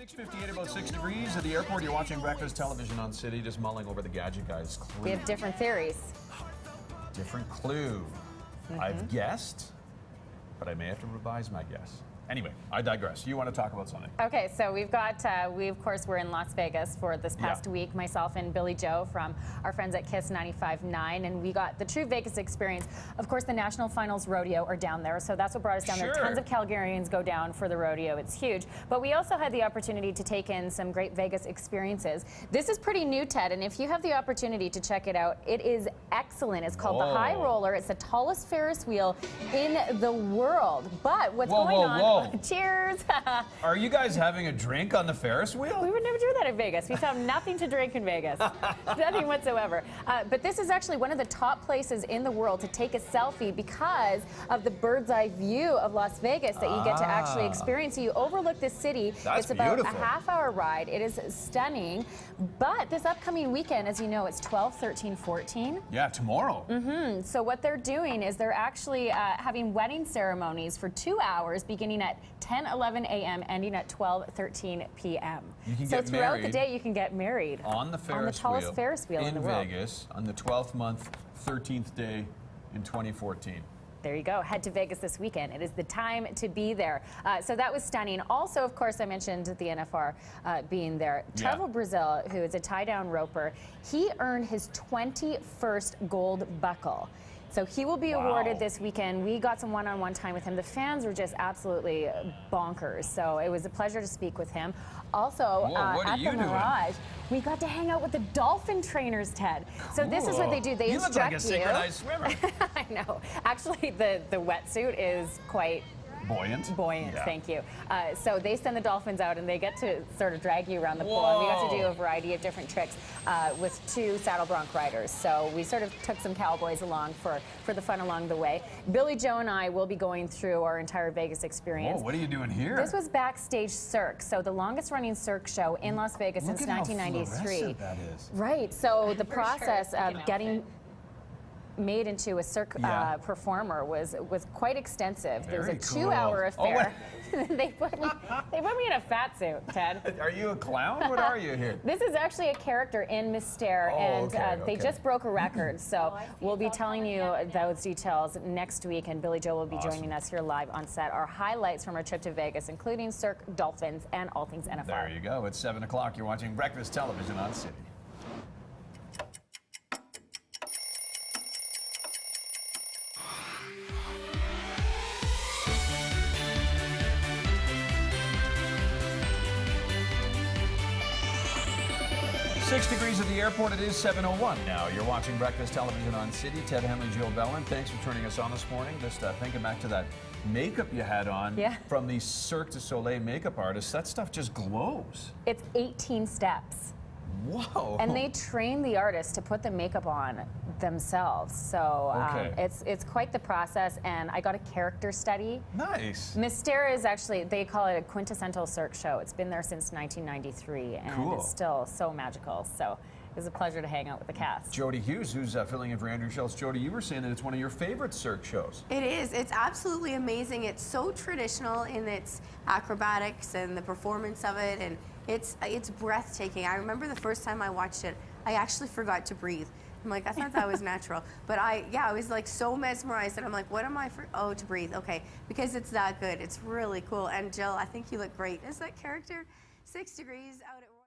6:58, about 6 degrees at the airport. You're watching breakfast television on City, just mulling over the gadget guy's clue. We have different theories. Different clue. I've guessed, but I may have to revise my guess. Anyway, I digress. You want to talk about something? Okay, so we've got, we of course were in Las Vegas for this past week, myself and Billy Joe from our friends at KISS 95.9, and we got the true Vegas experience. Of course, the National Finals Rodeo are down there, so that's what brought us down there. Tons of Calgarians go down for the rodeo. It's huge. But we also had the opportunity to take in some great Vegas experiences. This is pretty new, Ted, and if you have the opportunity to check it out, it is excellent. It's called the High Roller. It's the tallest Ferris wheel in the world. But what's going on? Cheers! Are you guys having a drink on the Ferris wheel? We would never do that in Vegas. We found nothing to drink in Vegas. Nothing whatsoever. But this is actually one of the top places in the world to take a selfie because of the bird's eye view of Las Vegas that you get to actually experience. So you overlook this city. That's it's about beautiful. a half-hour ride. It is stunning. But this upcoming weekend, as you know, it's 12, 13, 14. Yeah, tomorrow. So what they're doing is they're actually having wedding ceremonies for 2 hours beginning at 10, 11 a.m., ending at 12, 13 p.m. You can so get throughout married the day, you can get married on the Ferris on the tallest wheel Ferris wheel in the world. Vegas on the 12th month, 13th day in 2014. There you go. Head to Vegas this weekend. It is the time to be there. So that was stunning. Also, of course, I mentioned the NFR being there. Trevor Brazil, who is a tie-down roper, he earned his 21st gold buckle. So he will be awarded this weekend. We got some one-on-one time with him. The fans were just absolutely bonkers. So it was a pleasure to speak with him. Also, at the Mirage, we got to hang out with the dolphin trainers, Ted. So this is what they do. They instruct you. You look like a synchronized swimmer. I know. Actually, the wetsuit is quite buoyant. Yeah. Thank you. So they send the dolphins out and they get to sort of drag you around the pool. And we got to do a variety of different tricks with 2 saddle bronc riders. So we sort of took some cowboys along for the fun along the way. Billy Joe and I will be going through our entire Vegas experience. What are you doing here? This was Backstage Cirque. So the longest running Cirque show in Las Vegas since 1993. That is. Right. So the process of getting made into a Cirque performer was quite extensive. There was a 2-hour affair. They put me in a fat suit, Ted. Are you a clown? What are you here? This is actually a character in Mystere, and they just broke a record. So we'll be telling you those details next week, and Billy Joe will be joining us here live on set. Our highlights from our trip to Vegas, including Cirque, dolphins, and all things NFR. There you go. It's 7 o'clock. You're watching breakfast television on City. Six degrees at the airport. It is 7:01 now. You're watching breakfast television on City. Ted Henley, Jill Bellin. Thanks for turning us on this morning. Just thinking back to that makeup you had on from the Cirque du Soleil makeup artist. That stuff just glows. It's 18 steps. Whoa. And they train the artists to put the makeup on themselves. So it's quite the process, and I got a character study. Nice. Mystere is actually, they call it a quintessential Cirque show. It's been there since 1993, and it's still so magical. So it was a pleasure to hang out with the cast. Jody Hughes, who's filling in for Andrew Schultz. Jody, you were saying that it's one of your favorite Cirque shows. It is. It's absolutely amazing. It's so traditional in its acrobatics and the performance of it, and it's breathtaking. I remember the first time I watched it, I actually forgot to breathe. I'm like, I thought that was natural. But I was like so mesmerized, and I'm like, what am I for? Oh, to breathe. Okay, because it's that good. It's really cool. And Jill, I think you look great as that character. 6 degrees out at